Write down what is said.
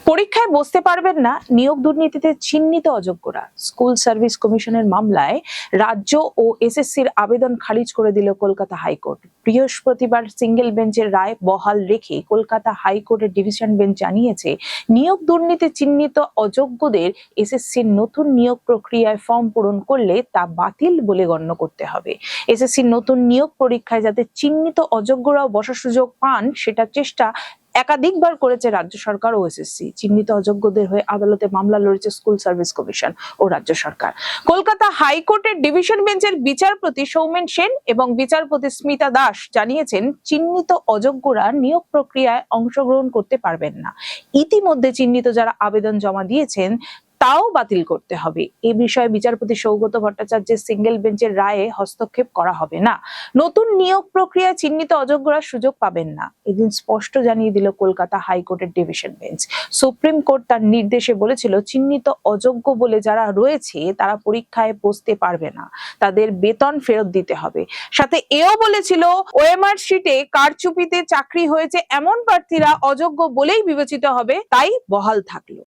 পরীক্ষায় বসতে পারবেন না নিয়োগ দুর্নীতিতে চিহ্নিত অযোগ্যরা। স্কুল সার্ভিস কমিশনের মামলায় রাজ্য ও এসএসসির আবেদন খারিজ করে দিল কলকাতা হাইকোর্ট। বৃহস্পতিবার সিঙ্গেল বেঞ্চের রায় বহাল রেখে কলকাতা হাইকোর্টের ডিভিশন বেঞ্চ জানিয়েছে, নিয়োগ দুর্নীতি চিহ্নিত অযোগ্যদের এসএসসির নতুন নিয়োগ প্রক্রিয়ায় ফর্ম পূরণ করলে তা বাতিল বলে গণ্য করতে হবে। এসএসসির নতুন নিয়োগ পরীক্ষায় যাতে চিহ্নিত অযোগ্যরাও বসার সুযোগ পান, সেটা চেষ্টা একাধিকবার করেছে রাজ্য সরকার ও এসএসসি। চিহ্নিত অযোগ্যদের হয়ে আদালতে মামলা লড়েছে স্কুল সার্ভিস কমিশন ও রাজ্য সরকার। কলকাতা হাইকোর্টের ডিভিশন বেঞ্চের বিচারপতি সৌমেন সেন এবং বিচারপতি স্মিতা দাস জানিয়েছেন, চিহ্নিত অযোগ্যরা নিয়োগ প্রক্রিয়ায় অংশগ্রহণ করতে পারবেন না। ইতিমধ্যে চিহ্নিত যারা আবেদন জমা দিয়েছেন তাও বাতিল করতে হবে। এ বিষয়ে বিচারপতি সৌগত ভট্টাচার্যের সিঙ্গেল বেঞ্চের রায়ে হস্তক্ষেপ করা হবে না। নতুন নিয়োগ প্রক্রিয়ায় চিহ্নিত অযোগ্যরা সুযোগ পাবেন না, এদিন স্পষ্ট জানিয়ে দিল কলকাতা হাইকোর্টের ডিভিশন বেঞ্চ। সুপ্রিম কোর্ট তার নির্দেশে বলেছিল, চিহ্নিত অযোগ্য বলে যারা রয়েছে তারা পরীক্ষায় বসতে পারবে না, তাদের বেতন ফেরত দিতে হবে। সাথে এও বলেছিল, ওএমআর শিটে কারচুপিতে চাকরি হয়েছে এমন প্রার্থীরা অযোগ্য বলেই বিবেচিত হবে, তাই বহাল থাকলো।